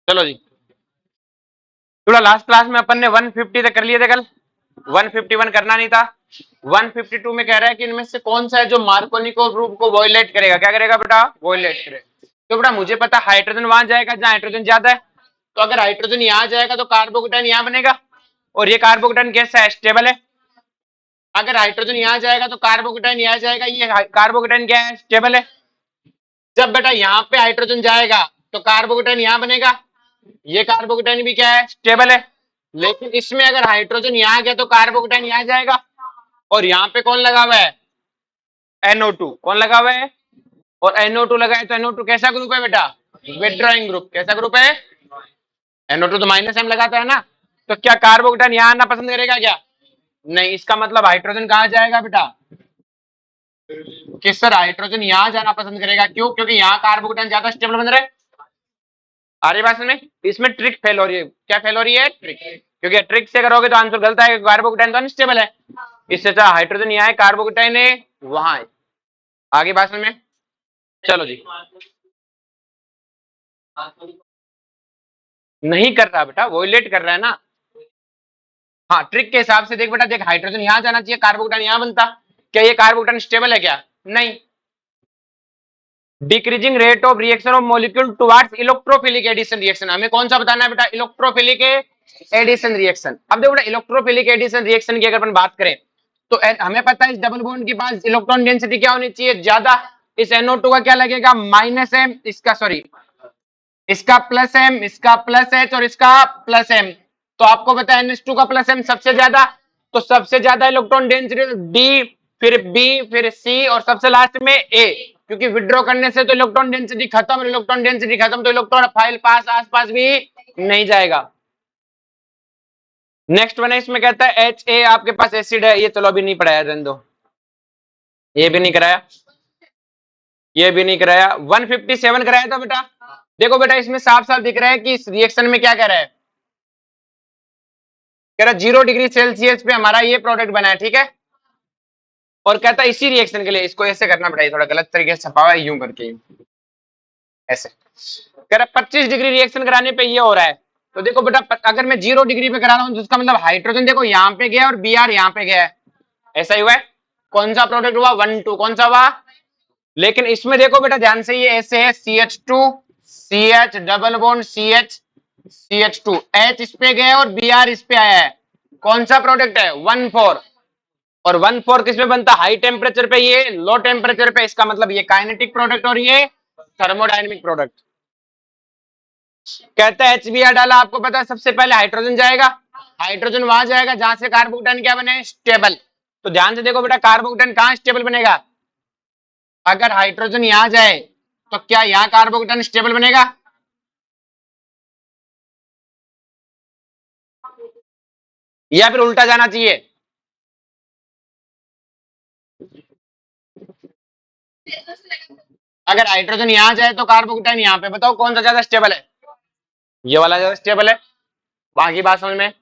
चलो जी, थोड़ा last class में अपन ने 150 तक कर लिए थे कल, 151 करना नहीं था। 152 में कह रहा है कि इनमें से कौन सा है जो मार्कोनिको ग्रुप को वॉयलेट करेगा। क्या करेगा बेटा? वॉयलेट करेगा। तो बेटा मुझे पता हाइड्रोजन वहां जाएगा जहां हाइड्रोजन ज्यादा है, तो अगर हाइड्रोजन यहां जाएगा तो कार्बोकेटाइन यहां बनेगा, और ये कार्बोकेटाइन कैसा है? स्टेबल है। अगर हाइड्रोजन यहां जाएगा तो कार्बोकेटाइन यहां जाएगा, ये कार्बोकेटाइन क्या है? स्टेबल है। जब बेटा यहाँ पे हाइड्रोजन जाएगा तो कार्बोकेटाइन यहां बनेगा, ये कार्बोकेटाइन भी क्या है? स्टेबल है। लेकिन इसमें अगर हाइड्रोजन यहाँ गया तो कार्बोकेटाइन यहाँ जाएगा, और यहाँ पे कौन लगा हुआ है? NO2। कौन लगा हुआ है? और NO2 लगा है तो NO2 कैसा ग्रुप है बेटा? Withdrawing group. कैसा ग्रुप है? NO2 तो -M लगाता है ना, तो क्या कार्बोकेटाइन यहाँ आना पसंद करेगा क्या? नहीं। इसका मतलब हाइड्रोजन कहाँ जाएगा बेटा? कि सर हाइड्रोजन यहाँ जाना पसंद करेगा। क्यों? क्योंकि यहाँ कार्बोकेटाइन ज्यादा स्टेबल बन रहे। आ रही बात में? इसमें ट्रिक फेल हो रही है। क्या फेल हो रही है? ट्रिक। क्योंकि ट्रिक से करोगे तो आंसर गलत है, कार्बोकेटाइन तो अनस्टेबल है। इससे अच्छा हाइड्रोजन यहाँ है, कार्बोकेटाइन है वहां है। आगे बात में? चलो जी, नहीं कर रहा बेटा, वोलेट कर रहा है ना। हाँ, ट्रिक के हिसाब से देख बेटा, देख हाइड्रोजन यहाँ जाना चाहिए, कार्बोकेटाइन यहाँ बनता। क्या ये कार्बोकेटाइन स्टेबल है क्या? नहीं। Decreasing rate of reaction of molecule towards electrophilic addition reaction. हमें कौन सा बताना है बेटा? Electrophilic addition reaction. अब देखो बेटा, इलेक्ट्रोफिलिक एडिशन रिएक्शन की अगर अपन बात करें तो हमें पता है इस डबल बॉन्ड के पास इलेक्ट्रॉन डेंसिटी क्या होनी चाहिए? ज्यादा। इस NO2 का क्या लगेगा? -M। इसका सॉरी, इसका +M, इसका +H और इसका +M। तो आपको पता है NH2 का +M सबसे ज्यादा, तो सबसे ज्यादा इलेक्ट्रॉन डेंसिटी D, फिर B, फिर C और सबसे लास्ट में A। क्योंकि विड्रॉ करने से तो इलेक्ट्रॉन डेंसिटी खत्म, इलेक्ट्रॉन डेंसिटी खत्म तो इलेक्ट्रॉन फाइल पास आसपास भी नहीं जाएगा। नेक्स्ट वन है, इसमें कहता है HA आपके पास एसिड है, ये चलो अभी नहीं पढ़ाया, रहने दो। ये भी नहीं कराया, ये भी नहीं कराया। 157 कराया था बेटा। देखो बेटा, इसमें साफ साफ दिख रहा है कि इस रिएक्शन में क्या कह रहा है? कह रहा 0 डिग्री सेल्सियस पे हमारा ये प्रोडक्ट बना है, ठीक है। और कहता है इसी रिएक्शन के लिए इसको ऐसे करना पड़ेगा, थोड़ा गलत तरीके से छपा हुआ है, यूं करके ऐसे। कह रहा 25 डिग्री रिएक्शन कराने पे ये हो रहा है। तो देखो बेटा, अगर मैं 0 डिग्री पे करा रहा हूँ तो उसका मतलब हाइड्रोजन देखो यहाँ पे गया और Br यहाँ पे गया है, ऐसा ही हुआ है। कौन सा प्रोडक्ट हुआ? 1 2। कौन सा हुआ? लेकिन इसमें देखो बेटा ध्यान से, ये ऐसे है CH2 CH double bond CH CH2 H इस पे गया और Br इस पे आया है। कौन सा प्रोडक्ट है? 1 4। और 1 4 किस में बनता? हाई टेम्परेचर पे, ये लो टेम्परेचर पे। इसका मतलब ये काइनेटिक प्रोडक्ट और ये थर्मोडायनेमिक प्रोडक्ट। कहता है HBr डाला, आपको पता है सबसे पहले हाइड्रोजन जाएगा, हाइड्रोजन वहां जाएगा जहां से कार्बोकेटाइन क्या बने? स्टेबल। तो ध्यान से देखो बेटा, कार्बोकेटाइन कहां स्टेबल बनेगा? अगर हाइड्रोजन यहां जाए तो क्या यहाँ कार्बोकेटाइन स्टेबल बनेगा? या फिर उल्टा जाना चाहिए? अगर हाइड्रोजन यहां जाए तो कार्बोकेटाइन यहाँ पे, बताओ कौन सा ज्यादा स्टेबल है? ये वाला ज्यादा स्टेबल है। बाकी बात समझ में?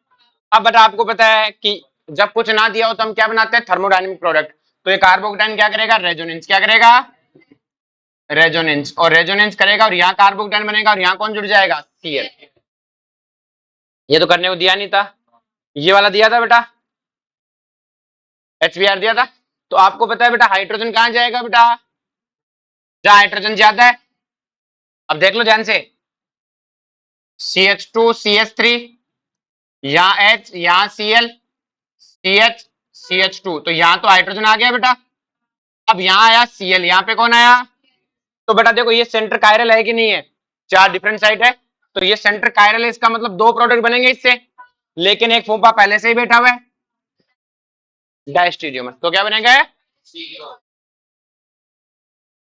अब बेटा आपको पता है कि जब कुछ ना दिया हो तो हम क्या बनाते हैं? Thermodynamic product. तो ये कार्बोकेटाइन क्या करेगा? रेजोनेंस। क्या करेगा? रेजोनेंस। और रेजोनेंस करेगा और यहाँ कार्बोकेटाइन बनेगा और यहाँ कौन जुड़ जाएगा? Cl। ये तो करने को दिया नहीं था, ये वाला दिया था बेटा, HBr दिया था। तो आपको पता है बेटा हाइड्रोजन कहां जाएगा बेटा? जहां हाइड्रोजन ज्यादा है। अब देख लो ध्यान से, CH2 CH3, यहाँ H, यहाँ Cl, CH CH2, तो यहाँ तो हाइड्रोजन आ गया बेटा। अब यहाँ आया Cl, यहाँ पे कौन आया? तो बेटा देखो, ये सेंटर कायरल है कि नहीं है? 4 डिफरेंट साइड है, तो ये सेंटर कायरल है, इसका मतलब 2 प्रोडक्ट बनेंगे इससे। लेकिन एक फोपा पहले से ही बैठा हुआ है, डायस्टीरियोमर। तो क्या बनेगा?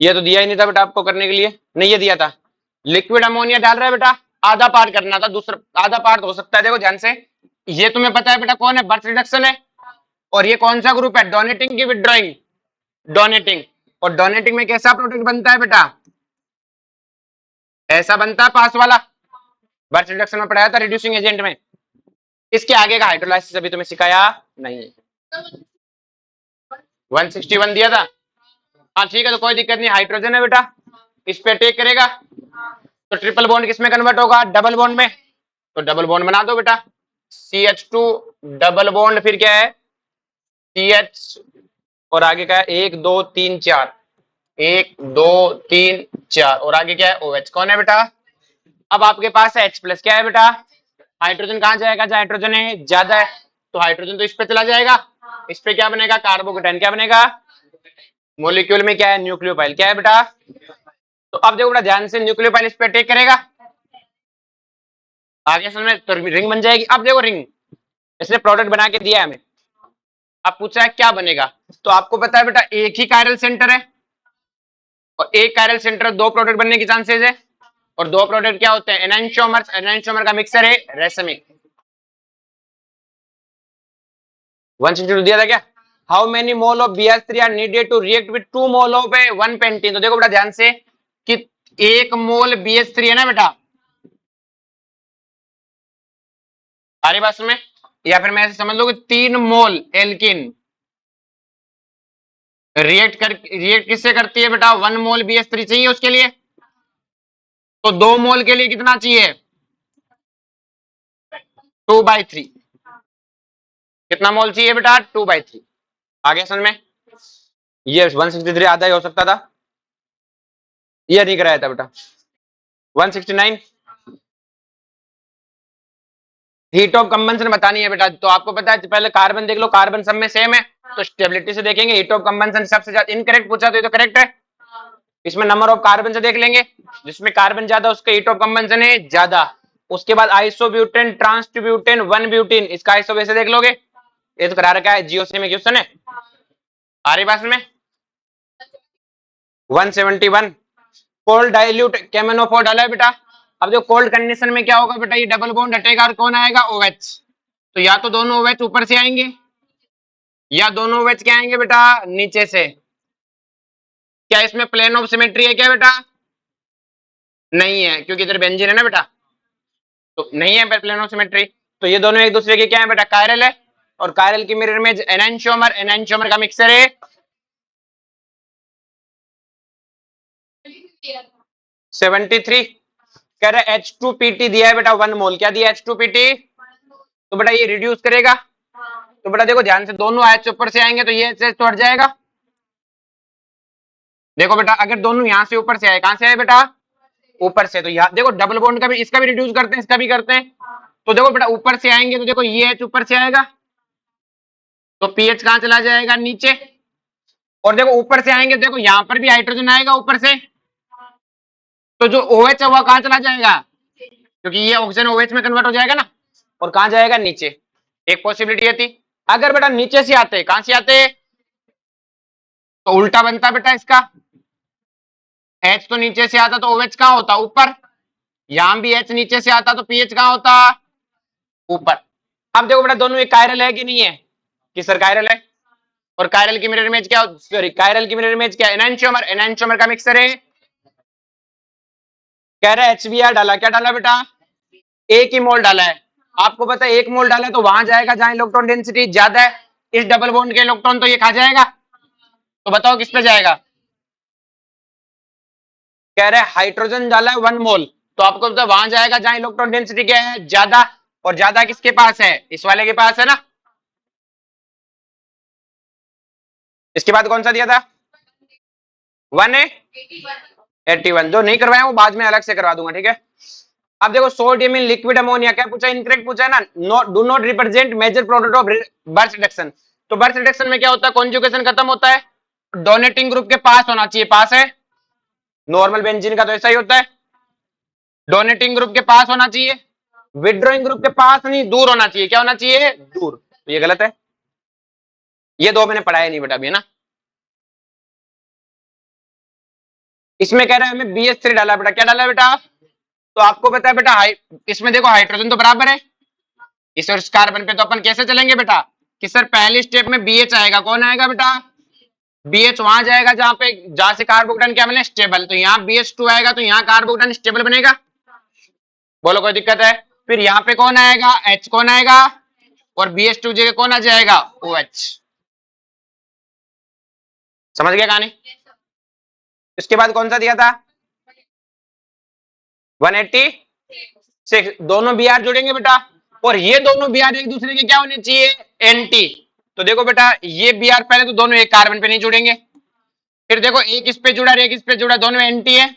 ये तो दिया ही नहीं था बेटा आपको करने के लिए, नहीं ये दिया था। लिक्विड अमोनिया डाल रहा है बेटा, आधा पार्ट करना था, दूसरा आधा पार्ट हो सकता है। देखो ध्यान से, ये तुम्हें पता है बेटा कौन है? बर्थ रिडक्शन है। और ये कौन सा ग्रुप है? डोनेटिंग की विड्रॉइंग। डोनेटिंग। और डोनेटिंग में कैसा प्रोडक्ट बनता है बेटा? ऐसा बनता है पास वाला, बर्थ रिडक्शन में पढ़ाया था रिड्यूसिंग एजेंट में। इसके आगे का हाइड्रोलाइसिस अभी तुम्हें सिखाया नहीं। 161 दिया था। हाँ ठीक है, तो कोई दिक्कत नहीं, हाइड्रोजन है बेटा, इस पे अटैक करेगा तो ट्रिपल बॉन्ड किस में कन्वर्ट होगा? डबल बॉन्ड में। तो डबल बॉन्ड बना दो बेटा, CH2 डबल बॉन्ड, फिर क्या है CH, और आगे क्या है 1 2 3 4, 1 2 3 4, और आगे क्या है OH। कौन है बेटा? अब आपके पास है H प्लस, क्या है बेटा? हाइड्रोजन कहाँ जाएगा? जहाँ हाइड्रोजन है ज्यादा है, तो हाइड्रोजन तो इस पे चला जाएगा, इस पे क्या बनेगा? कार्बोकेटाइन। क्या बनेगा? मोलिक्यूल में क्या है? न्यूक्लियोफाइल। क्या है बेटा? तो अब देखो बेटा ध्यान से, न्यूक्लियोफाइल इस पे अटैक करेगा, आगे समझ में, तो रिंग बन जाएगी। अब देखो रिंग, इसने प्रोडक्ट बना के दिया है हमें, अब पूछा है क्या बनेगा, तो आपको पता है बेटा एक ही कायरल सेंटर है, और एक कायरल सेंटर दो प्रोडक्ट बनने की चांसेस है, और दो प्रोडक्ट क्या होते हैं? एनांटियोमर्स, एनांटियोमर का मिक्सर है रेसमिक। 162 दिया था क्या? How many mole of BH3 are needed to react with 2 mole of 1 pentene. तो देखो बेटा ध्यान से कि 1 मोल BH3 है ना बेटा, सारी बात में, या फिर मैं ऐसे समझ लो कि 3 मोल एल्किन रिएक्ट किससे करती है बेटा? 1 मोल BH3 चाहिए उसके लिए, तो 2 मोल के लिए कितना चाहिए? 2/3। कितना मोल चाहिए बेटा? 2/3। आगे समझ में? ये 163 आधा ही हो सकता था, ये नहीं कराया था बेटा। 169 हीट ऑफ कंबंशन बतानी है बेटा, तो आपको पता है पहले कार्बन देख लो, कार्बन सब में सेम है, तो स्टेबिलिटी से देखेंगे। हीट ऑफ कंबंशन सबसे ज्यादा, इनकरेक्ट पूछा तो ये तो करेक्ट है, इसमें नंबर ऑफ कार्बन से देख लेंगे, जिसमें कार्बन ज्यादा उसका हीट ऑफ कंबंशन है ज्यादा। उसके बाद आइसोब्यूटेन, ट्रांसब्यूटेन, 1 ब्यूटीन, इसका आइसो वैसे देख लोगे, ये तो करा रखा है, जीओसी में क्वेश्चन है। आ रही बात में? 171 कोल्ड डाइल्यूट केमेनोफोर डाला है बेटा। अब जो कोल्ड कंडीशन में क्या होगा बेटा? ये डबल बॉन्ड हटेगा और कौन आएगा? OH। तो या तो दोनों OH ऊपर से आएंगे, या दोनों OH क्या आएंगे बेटा? नीचे से। क्या इसमें प्लेन ऑफ सिमेट्री है क्या बेटा? नहीं है, क्योंकि इधर बेंजीन है ना बेटा, तो नहीं है प्लेन ऑफ सिमेट्री। तो ये दोनों एक दूसरे के क्या है बेटा? कायरल है, और कायरल की मिरर इमेज एनांटियोमर, एनांटियोमर का मिक्सर है 73। कह रहे H2PT दिया है बेटा 1 मोल। क्या दिया? H2PT। तो बेटा ये रिड्यूस करेगा, तो बेटा देखो ध्यान से, दोनों H ऊपर से आएंगे तो ये H तो हट जाएगा। देखो बेटा अगर दोनों यहां से ऊपर से आए, कहां से आए बेटा? ऊपर से, तो यहाँ देखो डबल बॉन्ड का भी, इसका भी रिड्यूस करते हैं, इसका भी करते हैं। तो देखो बेटा ऊपर से आएंगे तो देखो ये H ऊपर से आएगा, तो पीएच कहां चला जाएगा? नीचे। और देखो ऊपर से आएंगे, देखो यहां पर भी हाइड्रोजन आएगा ऊपर से, तो जो OH है वह कहां चला जाएगा? क्योंकि ये ऑक्सीजन OH में कन्वर्ट हो जाएगा ना, और कहां जाएगा? नीचे। एक पॉसिबिलिटी है थी। अगर बेटा नीचे से आते, कहां से आते? तो उल्टा बनता बेटा इसका, H तो नीचे से आता तो OH कहां होता? ऊपर। यहां भी H नीचे से आता तो पीएच कहां होता? ऊपर। अब देखो बेटा दोनों एक कायरल है कि नहीं है? कि सर कायरल है, और कायरल की मिरर इमेज क्या? सॉरी, कायरल की मिरर इमेज क्या? एनांटियोमर, एनांटियोमर का मिक्सर है। कह रहा है HBr डाला, क्या डाला बेटा? एक ही मोल डाला है। आपको पता है एक मोल डाला है तो वहां जाएगा जहां इलेक्ट्रॉन डेंसिटी ज्यादा है, इस डबल बॉन्ड के इलेक्ट्रॉन तो ये खा जाएगा, तो बताओ किस पे जाएगा? कह रहे हाइड्रोजन डाला है 1 मोल, तो आपको पता वहां जाएगा जहां इलेक्ट्रॉन डेंसिटी क्या है? ज्यादा, और ज्यादा किसके पास है? इस वाले के पास है ना। इसके बाद कौन सा दिया था? 181। जो नहीं करवाया वो बाद में अलग से करवा दूंगा, ठीक है। अब देखो सोडियम इन लिक्विड अमोनिया, क्या पूछा? इनकरेक्ट पूछा है ना। Do not represent major product of Birch reduction. तो बर्थ रिडक्शन में क्या होता है? कॉन्जुगेशन खत्म होता है, डोनेटिंग ग्रुप के पास होना चाहिए, पास है। नॉर्मल बेंजीन का तो ऐसा ही होता है, डोनेटिंग ग्रुप के पास होना चाहिए, विड्रॉइंग ग्रुप के पास नहीं, दूर होना चाहिए। क्या होना चाहिए? दूर। तो ये गलत है, ये दो मैंने पढ़ाया नहीं बेटा अभी, है ना। इसमें कह रहा है हमें BH3 डाला बेटा, क्या डाला बेटा? तो आपको पता है बेटा इसमें देखो हाइड्रोजन तो बराबर है, इस कार्बन पे, तो अपन कैसे चलेंगे बेटा? कि सर पहली स्टेप में BH आएगा, कौन आएगा बेटा? BH वहां जाएगा जहां से कार्बोकेटाइन क्या बने? स्टेबल। तो यहाँ BH2 आएगा, तो यहाँ कार्बोकेटाइन स्टेबल बनेगा। बोलो कोई दिक्कत है? फिर यहाँ पे कौन आएगा? H कौन आएगा? और BH2 जगह कौन आ जाएगा? OH। समझ गया कहानी? इसके बाद कौन सा दिया था? 186 दोनों बी आर जुड़ेंगे बेटा, और ये दोनों बी आर एक दूसरे के क्या होने चाहिए, एंटी। तो देखो बेटा ये बी आर पहले तो दोनों एक कार्बन पे नहीं जुड़ेंगे, फिर देखो एक इस पे जुड़ा और एक इस पे जुड़ा, दोनों एंटी है।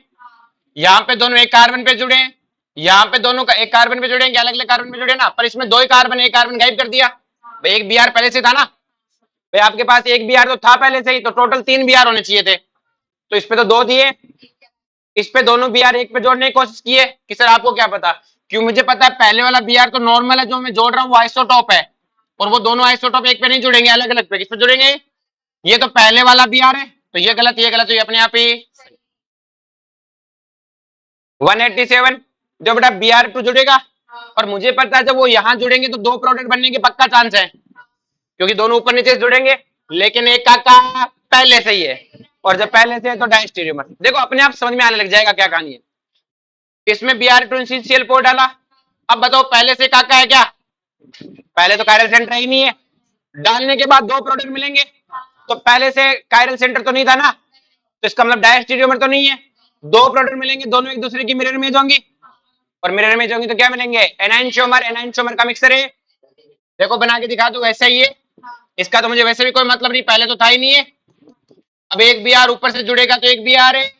यहाँ पे दोनों एक कार्बन पे जुड़े हैं, यहाँ पे दोनों का एक कार्बन पे जुड़े, अलग अलग कार्बन पे जुड़े ना, पर इसमें दो ही कार्बन, एक कार्बन गायब कर दिया भाई, एक बी आर पहले से था ना भाई, आपके पास एक बी आर तो था पहले से ही, तो टोटल 3 बी आर होने चाहिए थे, तो इस पे तो 2 दिए, इस पे दोनों बी आर एक पे जोड़ने की कोशिश की है कि सर आपको क्या पता, क्यों मुझे पता है पहले वाला बी आर तो नॉर्मल है, जो मैं जोड़ रहा हूँ वो आइसोटोप है, और वो दोनों आइसोटोप एक पे नहीं जुड़ेंगे, अलग अलग पे किस पे जुड़ेंगे, ये तो पहले वाला बी आर है, तो ये गलत, ये गलत, तो ये अपने आप ही 187 जो बेटा बी आर टू जुड़ेगा, और मुझे पता है जब वो यहां जुड़ेंगे तो 2 प्रोडक्ट बनने के पक्का चांस है, क्योंकि दोनों ऊपर नीचे जुड़ेंगे, लेकिन एक का पहले से ही है, और जब पहले से है तो डायस्टीरियोमर, देखो अपने आप समझ में आने लग जाएगा क्या कहानी है। इसमें बी आर टू CL4 डाला, अब बताओ पहले से काका है क्या, पहले तो कायरल सेंटर ही नहीं है, डालने के बाद 2 प्रोडक्ट मिलेंगे, तो पहले से कायरल सेंटर तो नहीं था ना, तो इसका मतलब डायस्टीरियोमर तो नहीं है, 2 प्रोडक्ट मिलेंगे, दोनों एक दूसरे की मिरर इमेज होंगी, और मिरर इमेज होंगी तो क्या मिलेंगे, एनाइंशोमर, एनाइंशोमर का मिक्सर है, देखो बना के दिखा दो, वैसे ही है, इसका तो मुझे वैसे भी कोई मतलब नहीं, पहले तो था ही नहीं है, अब एक बी आर ऊपर से जुड़ेगा तो एक बी आर है,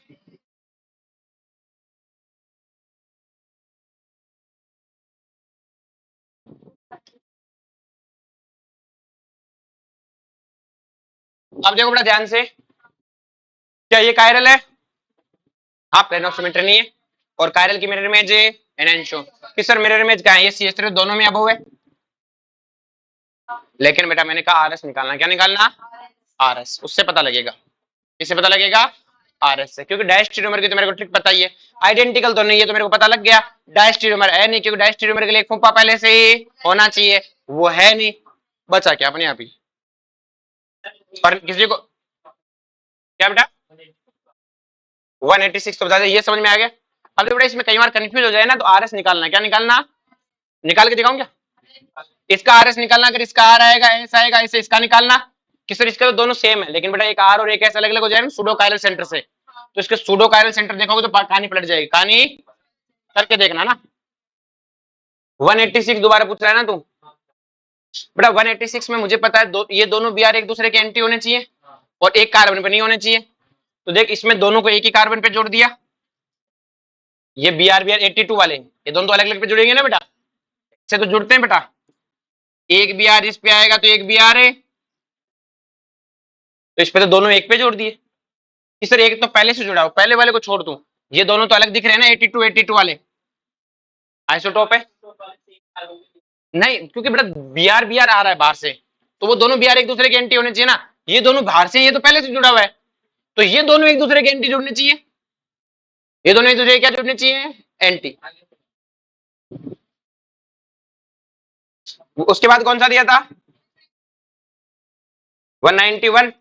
अब देखो बड़ा ध्यान से, क्या ये कायरल है, हाँ प्लेन ऑफ सिमेट्री नहीं है, और कायरल की मिरर इमेज है एनांशो, कि सर मिरर इमेज क्या है, ये CH3 दोनों में अबव है, लेकिन बेटा मैंने कहा RS निकालना, क्या निकालना, RS, उससे पता लगेगा, इससे पता लगेगा RS से, क्योंकि डायस्टीरियोमर की तो मेरे को ट्रिक पता ही है, आइडेंटिकल तो नहीं है तो मेरे को पता लग गया, डायस्टीरियोमर है नहीं, क्योंकि डायस्टीरियोमर के लिए एक फूफा पहले से ही होना चाहिए, वो है नहीं, बचा क्या अपने आप ही, और किसी को क्या बेटा 186 तो बता दे, ये समझ में आ गया। अब बेटा इसमें कई बार कंफ्यूज हो जाए ना, तो RS निकालना, क्या निकालना, निकाल के दिखाऊं क्या, इसका RS निकालना, अगर इसका R आएगा, S आएगा, इसे इसका निकालना, कि सर इसका तो दोनों सेम है, लेकिन बेटा एक R और एक S अलग अलग हो जाएगा सूडो कायरल सेंटर से, तो इसके सूडो कायरल सेंटर देखोगे तो कहानी पलट जाएगी, कहानी करके देखना ना। 186 दोबारा पूछ रहा है ना तू बेटा, 186 में मुझे पता है ये दोनों बी आर एक दूसरे के एंटी होने चाहिए, और एक कार्बन पे नहीं होने चाहिए, तो देख इसमें दोनों को एक ही कार्बन पे जोड़ दिया, ये बी आर 82 वाले, ये दोनों तो अलग अलग पे जुड़ेंगे ना बेटा, इससे तो जुड़ते हैं बेटा, एक बी आर इस पे आएगा तो एक बी आर है, तो इस पे तो दोनों एक पे जोड़ दिए, इस तरह एक तो पहले से जुड़ा हो, पहले वाले को छोड़ दूं, ये दोनों तो अलग दिख रहे हैं ना, 82 वाले आइसोटोप है नहीं, क्योंकि बेटा बी आर आ रहा है बाहर से, तो वो दोनों बी आर एक दूसरे के एंटी होने चाहिए ना, ये दोनों बाहर से, ये तो पहले से जुड़ा हुआ है, तो ये दोनों एक दूसरे के एंटी जुड़ने चाहिए, ये दोनों एक दूसरे के क्या जुड़ने चाहिए, एंटी। उसके बाद कौन सा दिया था 191,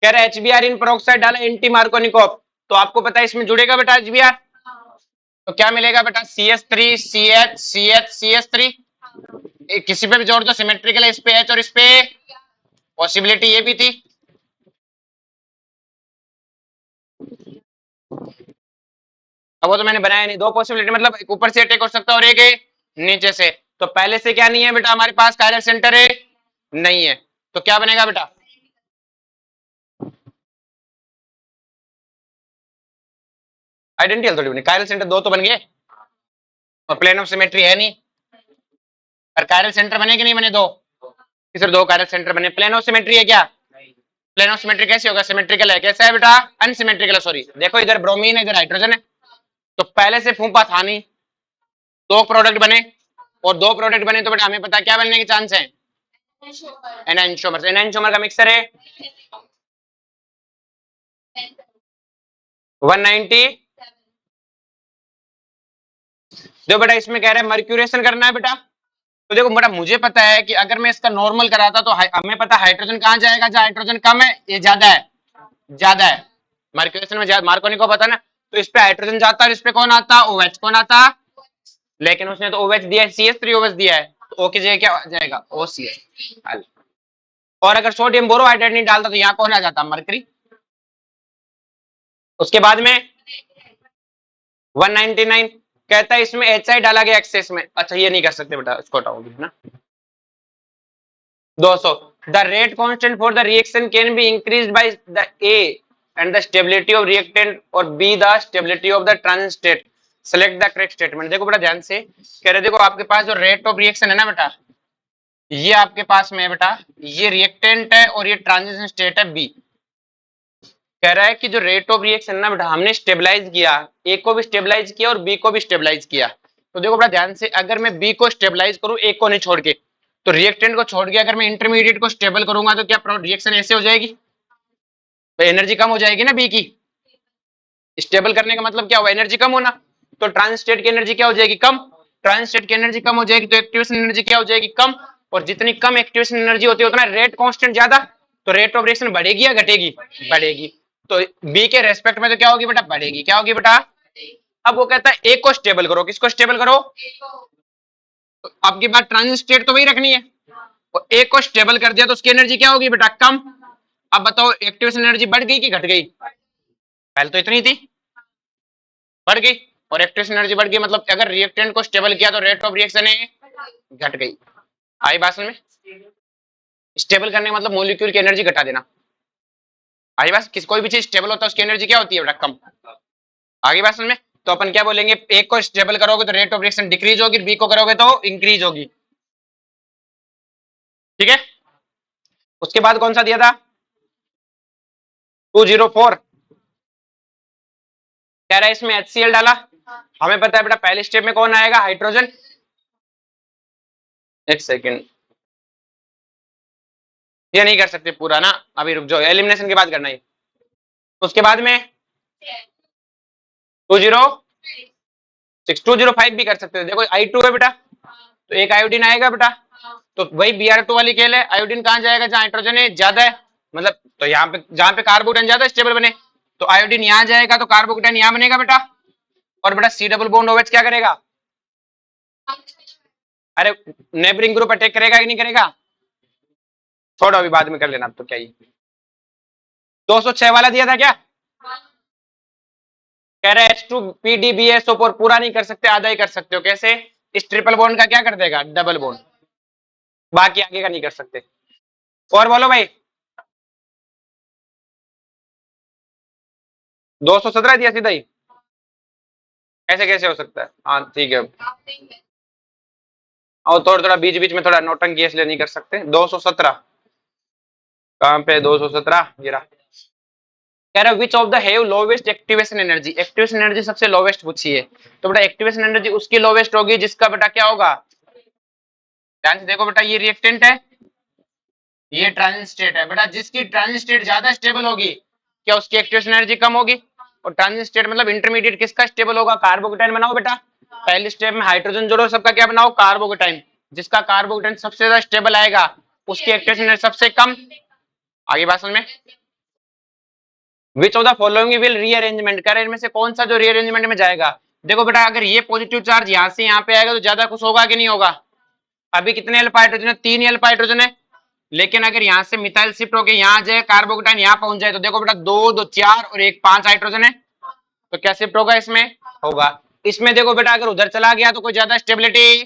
कह रहा है HBr इन पेरोक्साइड डाला एंटी मार्कोनिकोव, तो आपको पता है इसमें जुड़ेगा बेटा HBr, तो क्या मिलेगा बेटा CH3 CH CH CH3, किसी पे भी जोड़ दो सिमेट्रिकल, इस पे H और इस पे, पॉसिबिलिटी ये भी थी, अब वो तो मैंने बनाया नहीं, 2 पॉसिबिलिटी मतलब एक ऊपर से अटैक हो सकता है और एक नीचे से, तो पहले से क्या नहीं है बेटा हमारे पास कायरल सेंटर है नहीं है, तो क्या बनेगा बेटा आइडेंटिकल थोड़ी बने, कायरल सेंटर 2 तो बन गए, और प्लेन ऑफ सिमेट्री है नहीं, और कायरल सेंटर बने कि नहीं बने, 2 किस 2 कायरल सेंटर बने, प्लेन ऑफ सिमेट्री है क्या, प्लेन ऑफ सिमेट्री कैसे होगा, सिमेट्रिकल है, कैसा है बेटा अनसिमेट्रिकल है, सॉरी देखो इधर ब्रोमीन है इधर हाइड्रोजन है, तो पहले से फूफा था नहीं, 2 प्रोडक्ट बने, और 2 प्रोडक्ट बने तो बेटा हमें पता क्या बनने के चांस है, एनांशोमर, एनांशोमर का मिक्सर है 190, जो बेटा इसमें कह रहा है मर्क्यूरेशन करना है बेटा, तो देखो बेटा मुझे पता है कि अगर मैं इसका नॉर्मल कराता तो हमें पता हाइड्रोजन कहां जाएगा, जहां हाइड्रोजन कम है, ये ज्यादा है, ज्यादा है मर्क्यूरेशन में, ज्यादा मार्कोनी को पता ना, तो इस पे हाइड्रोजन जाता है, इस पे कौन आता, OH कौन आता, लेकिन उसने तो OH दिया है, CH3OH दिया है, तो O की जगह क्या जाएगा, OCH, और अगर सोडियम बोरोहाइड्रेट नहीं डालता तो यहाँ कौन आ जाता, मरकरी। उसके बाद में 199 कहता है इसमें HI डाला गया एक्सेस में। अच्छा ये नहीं कर सकते बेटा, इसको हटाओगे ना। 200 the rate constant for the reaction can be increased by the A and the stability of reactant और B the stability of the transit state, select the correct statement। देखो बेटा ध्यान से कह रहे, देखो आपके पास जो रेट ऑफ रिएक्शन है ना बेटा, ये आपके पास में है बेटा, ये रिएक्टेंट है और ये ट्रांजिशन स्टेट है B। कह रहा है कि जो रेट ऑफ रिएक्शन ना बेटा, हमने स्टेबलाइज किया, ए को भी स्टेबलाइज किया और बी को भी स्टेबलाइज किया। तो देखो बेटा ध्यान से, अगर मैं बी को स्टेबलाइज करूं ए को नहीं छोड़ के, तो रिएक्टेंट को छोड़ के अगर मैं इंटरमीडिएट को स्टेबल करूंगा तो क्या रिएक्शन ऐसे हो जाएगी, तो एनर्जी कम हो जाएगी ना बी की। स्टेबल करने का मतलब क्या हुआ, एनर्जी कम होना। तो ट्रांजिट स्टेट की एनर्जी क्या हो जाएगी, कम। ट्रांजिट स्टेट की एनर्जी कम हो जाएगी तो एक्टिवेशन एनर्जी क्या हो जाएगी, कम। और जितनी कम एक्टिवेशन एनर्जी होती है उतना रेट कांस्टेंट ज्यादा, तो रेट ऑफ रिएक्शन बढ़ेगी या घटेगी, बढ़ेगी। तो बी के रेस्पेक्ट में तो क्या होगी बेटा, बढ़ेगी। क्या होगी बेटा। अब वो कहता है ए को स्टेबल करो, किसको स्टेबल करो, तो आपकी बात ट्रांजिट स्टेट तो वही रखनी है, और ए को स्टेबल कर दिया तो उसकी एनर्जी क्या होगी बेटा, कम। अब बताओ एक्टिवेशन एनर्जी बढ़ गई कि घट गई, पहले तो इतनी थी, बढ़ गई। और एक्टिवेशन एनर्जी बढ़ गई मतलब अगर रिएक्टेंट को स्टेबल किया तो रेट ऑफ रिएक्शन है घट गई। आई बात में, स्टेबल करने का मतलब मॉलिक्यूल की एनर्जी घटा देना। आई बात, किस कोई भी चीज स्टेबल होता है उसकी एनर्जी क्या होती है बेटा, कम। आगे बात में, तो अपन क्या बोलेंगे, ए को स्टेबल करोगे तो रेट ऑफ रिएक्शन डिक्रीज होगी, बी को करोगे तो इंक्रीज होगी। ठीक है। उसके बाद कौन सा दिया था, 204। कह रहा है इसमें HCl डाला, हमें पता है बेटा पहले स्टेप में कौन आएगा, हाइड्रोजन। एक सेकेंड, ये नहीं कर सकते पूरा ना, अभी रुक जाओ, एलिमिनेशन के बाद करना है। उसके बाद में 206 205 भी कर सकते हो। देखो I2 है बेटा, तो एक आयोडीन आएगा बेटा, तो वही Br2 वाली केल है। आयोडीन कहाँ जाएगा, जहाँ हाइड्रोजन है ज्यादा है, मतलब तो यहाँ पे जहाँ पे कार्बोकेटाइन ज्यादा स्टेबल बने, तो आयोडीन यहाँ जाएगा तो कार्बोकेटाइन यहाँ बनेगा बेटा। और बेटा C डबल बॉन्ड OH क्या करेगा, अरे नेबरिंग ग्रुप अटैक करेगा कि नहीं करेगा, छोड़ो अभी बाद में कर लेना, अब तो क्या ही। 206 वाला दिया था क्या, कह रहे H2PDBSO4 पूरा नहीं कर सकते, आधा ही कर सकते हो। कैसे, इस ट्रिपल बॉन्ड का क्या कर देगा, डबल बॉन्ड, बाकी आगे का नहीं कर सकते। और बोलो भाई, 217 दिया सीधा ही, ऐसे कैसे हो सकता है। हाँ ठीक है, और थोड़ा थोड़ा बीच बीच में थोड़ा नौटंकी इसलिए नहीं कर सकते। 217 कहाँ पे, 217 गिरा। कह रहा है विच of the have lowest activation energy, activation energy सबसे लोवेस्ट पूछी है, तो बेटा एक्टिवेशन एनर्जी उसकी लोवेस्ट होगी जिसका बेटा क्या होगा, ध्यान से देखो बेटा, ये रिएक्टेंट है, ये ट्रांजिट स्टेट है बेटा, जिसकी ट्रांजिट स्टेट ज्यादा स्टेबल होगी क्या उसकी एक्टिवेशन एनर्जी कम होगी। और ट्रांजिट स्टेट मतलब इंटरमीडिएट किसका स्टेबल होगा, कार्बोकेटाइन बनाओ बेटा, पहले स्टेप में हाइड्रोजन जोड़ो, सबका क्या बनाओ, कार्बोकेटाइन। जिसका कार्बोकेटाइन सबसे ज्यादा स्टेबल आएगा उसकी एक्टिवेशन एनर्जी सबसे कम। आगे बात समझ में, विच of the following will rearrangement, कर इनमें से कौन सा जो रीअरेंजमेंट में जाएगा। देखो बेटा अगर ये पॉजिटिव चार्ज यहाँ से यहाँ पे आएगा तो ज्यादा कुछ होगा कि नहीं होगा। अभी कितने अल्फा हाइड्रोजन है, 3 अल्फा हाइड्रोजन है, लेकिन अगर यहाँ से मिथाइल शिफ्ट होकर यहाँ जाए, कार्बोकेटाइन यहाँ पहुंच जाए, तो देखो बेटा 2 2 4 और 1 5 हाइड्रोजन है, तो क्या शिफ्ट होगा इसमें, होगा। इसमें देखो बेटा अगर उधर चला गया तो कोई ज्यादा स्टेबिलिटी,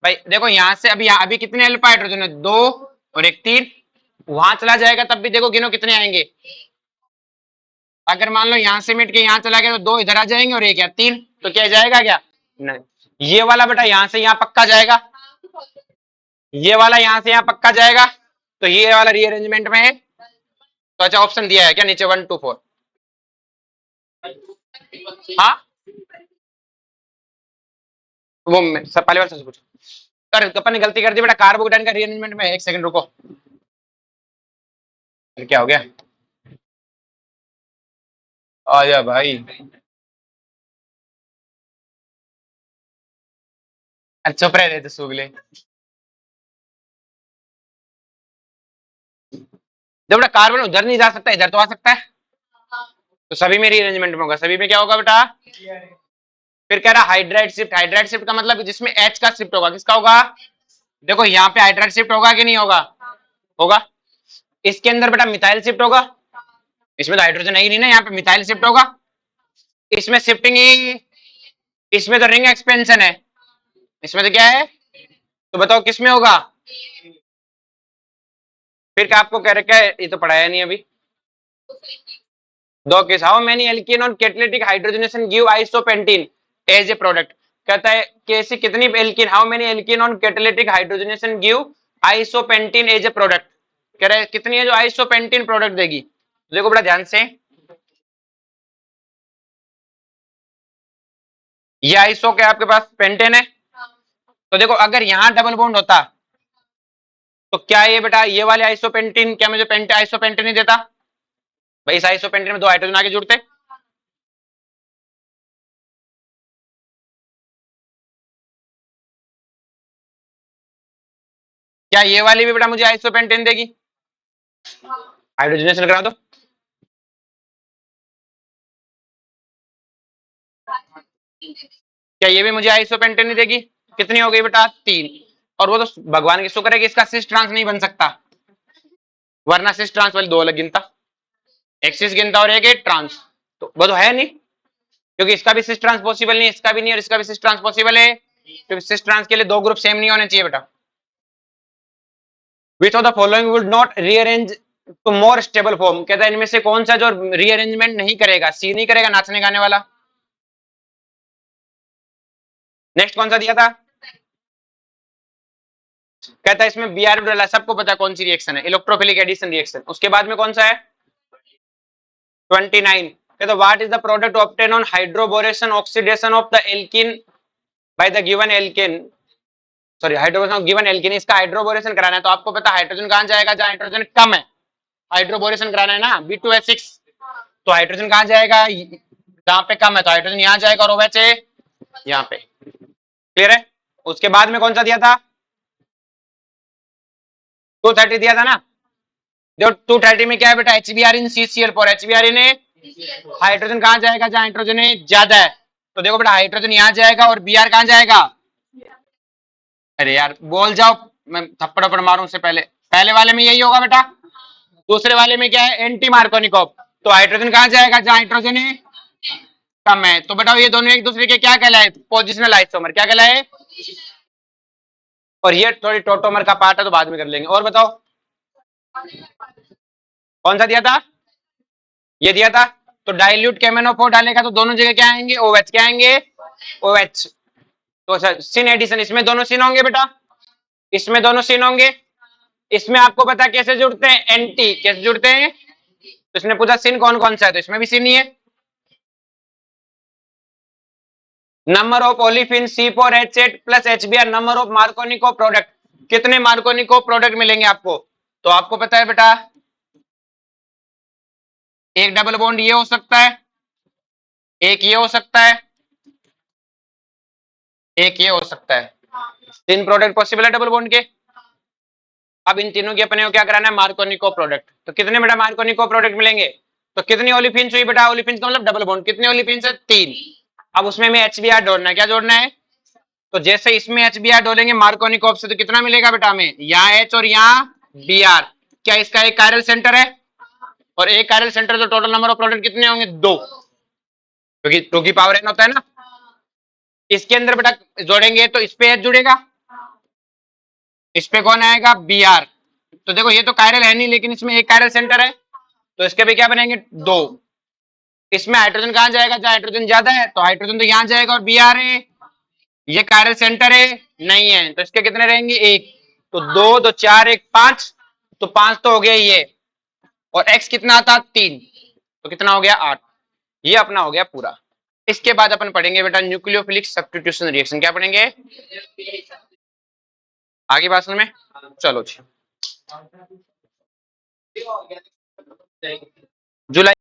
भाई देखो यहाँ से अभी कितने अल्फा हाइड्रोजन है, 2 और 1 3, वहां चला जाएगा तब भी देखो गिनो कितने आएंगे। अगर मान लो यहाँ से मिट के यहाँ चला गया तो 2 इधर आ जाएंगे और 1 या 3, तो क्या जाएगा क्या, नहीं। ये वाला बेटा यहाँ से यहाँ पक्का जाएगा, ये वाला यहाँ से यहाँ पक्का जाएगा, तो ये वाला रीअरेंजमेंट में है। तो अच्छा ऑप्शन दिया है क्या नीचे 1 2 4, हाँ वो पहले बार से पूछो सर, अपन ने गलती कर दी बेटा, कार्बोकेटाइन का रीअरेंजमेंट में। एक सेकंड रुको, क्या हो गया, आ जा भाई, चुप रहे थे सुगले। जब बेटा कार्बन उधर नहीं जा सकता, इधर तो आ सकता है, तो सभी में रीअरेंजमेंट में होगा, सभी में क्या होगा बेटा। फिर कह रहा हाइड्राइड शिफ्ट, हाइड्राइड शिफ्ट का मतलब जिसमें H का शिफ्ट होगा, किसका होगा, देखो यहाँ पे हाइड्राइड शिफ्ट होगा कि नहीं होगा, होगा। इसके अंदर बेटा मिथाइल शिफ्ट होगा, इसमें तो हाइड्रोजन है ही नहीं ना, यहाँ पे मिथाइल शिफ्ट होगा। इसमें शिफ्टिंग ही इसमें तो रिंग एक्सपेंशन है, इसमें तो क्या है, तो बताओ किसमें होगा। फिर क्या आपको कह रखा है, ये तो पढ़ाया नहीं अभी। दो केस, how many alkene on catalytic hydrogenation give isopentene as a product. कहता है कि ऐसी कितनी alkene, how many alkene on catalytic hydrogenation give isopentene as a product. कह रहा है कितनी है जो आइसोपेंटीन प्रोडक्ट देगी। देखो बड़ा ध्यान से, ये आइसो के आपके पास पेंटेन है, तो देखो अगर यहां डबल बॉन्ड होता तो क्या ये बेटा ये वाले आइसोपेंटीन क्या मुझे आइसोपेंटीन नहीं देता भाई। इस आइसोपेंटीन में दो हाइड्रोजन आगे जुड़ते, क्या ये वाली भी बेटा मुझे आइसोपेंटेन देगी। हाइड्रोजनेशन करा दो, क्या ये भी मुझे आइसोपेंटेन नहीं देगी। कितनी हो गई बेटा 3। और वो तो भगवान की शुक्र है कि इसका सिस ट्रांस नहीं बन सकता, वरना सिस ट्रांस वाले दो अलग गिनता, एक सिस गिनता और एक ट्रांस, तो वो तो है नहीं, क्योंकि इसका भी सिस ट्रांस पॉसिबल नहीं है, इसका भी नहीं और इसका भी सिस ट्रांस पॉसिबल है, क्योंकि सिस ट्रांस के लिए दो ग्रुप सेम नहीं होने चाहिए बेटा। Which of the following would not rearrange to more stable form. कहता है इनमें से कौन सा जो रीअरेंजमेंट नहीं करेगा, सी नहीं करेगा नाचने गाने वाला। नेक्स्ट कौन सा दिया था, कहता है इसमें बीआर डाला, सबको पता है कौन सी रिएक्शन है, इलेक्ट्रोफिलिक एडिशन रिएक्शन। उसके बाद में कौन सा है 29, कहता what is the product obtain on hydroboration oxidation of the alkene by the given alkene, sorry hydroboration of given alkene. इसका हाइड्रोबोरेशन कराना है तो आपको पता हाइड्रोजन कहां जाएगा जहां हाइड्रोजन कम है, हाइड्रोबोरेशन कराना है ना B2H6, तो हाइड्रोजन कहां जाएगा जहां पे कम है, तो हाइड्रोजन यहां जाएगा और OH यहां पे। क्लियर है। उसके बाद में कौन सा दिया था 230 दिया था ना, जो 230 में क्या है बेटा HBr इन CCl4, HBr इन हाइड्रोजन कहां जाएगा जहां हाइड्रोजन ज्यादा है, तो देखो बेटा हाइड्रोजन यहां जाएगा और Br कहां जाएगा। अरे यार बोल जाओ, मैं थप्पड़ थप्पड़ मारूं उससे पहले, पहले वाले में यही होगा बेटा, दूसरे वाले में क्या है एंटी मार्कोनिकॉप, तो हाइड्रोजन कहां जाएगा जहां हाइड्रोजन कम है। तो बताओ ये दोनों एक दूसरे के क्या कहलाए, पोजिशनल आइसोमर, क्या कहलाए। और ये थोड़ी टोटोमर का पार्ट है तो बाद में कर लेंगे। और बताओ कौन सा दिया था, ये दिया था, तो डाइल्यूट केमेनोफोर डालेगा तो दोनों जगह क्या आएंगे OH, क्या आएंगे OH। तो सर सिन एडिशन, इसमें दोनों सिन होंगे बेटा, इसमें दोनों सिन होंगे, इसमें आपको पता कैसे जुड़ते हैं एंटी, कैसे जुड़ते हैं, तो इसने पूछा सिन कौन कौन सा है, तो इसमें भी सिन ही है। Number of olefin C4H8 plus HBr, number of Markovnikov product, कितने मार्कोनिको प्रोडक्ट मिलेंगे आपको, तो आपको पता है बेटा एक डबल बॉन्ड ये हो सकता है, एक ये हो सकता है, एक ये हो सकता है, 3 प्रोडक्ट पॉसिबल है डबल बॉन्ड के। अब इन तीनों के अपने को क्या कराना है मार्कोनिको प्रोडक्ट, तो कितने बेटा मार्कोनिको प्रोडक्ट मिलेंगे, तो कितनी ओलिफिन हुई बेटा, ओलिफिन का मतलब डबल बॉन्ड, कितने ओलिफिन है 3। अब उसमें में HBr जोड़ना है, क्या जोड़ना है, तो जैसे इसमें HBr डोलेंगे मार्कोनिक से तो कितना मिलेगा बेटा हमें, यहाँ H और यहाँ Br, क्या इसका एक कायरल सेंटर है और एक कायरल सेंटर, तो टोटल नंबर ऑफ प्रोडक्ट कितने होंगे 2, क्योंकि 2 की पावर n होता है ना। इसके अंदर बेटा जोड़ेंगे तो इस पे H जुड़ेगा, इस पे कौन आएगा Br, तो देखो ये तो कायरल है नहीं लेकिन इसमें एक कायरल सेंटर है, तो इसके भी क्या बनेंगे 2। इसमें हाइड्रोजन कहां जाएगा जहां हाइड्रोजन ज्यादा है, तो हाइड्रोजन तो यहां जाएगा और Br है, ये कायरल सेंटर है नहीं है, तो इसके कितने रहेंगे 1, तो 2 तो 4 1 5, तो 5 तो हो गया ये, और x कितना आता 3, तो कितना हो गया 8। ये अपना हो गया पूरा। इसके बाद अपन पढ़ेंगे बेटा न्यूक्लियोफिलिक सब्स्टिट्यूशन रिएक्शन, क्या पढ़ेंगे आगे भाषण में, चलो जी जुलाई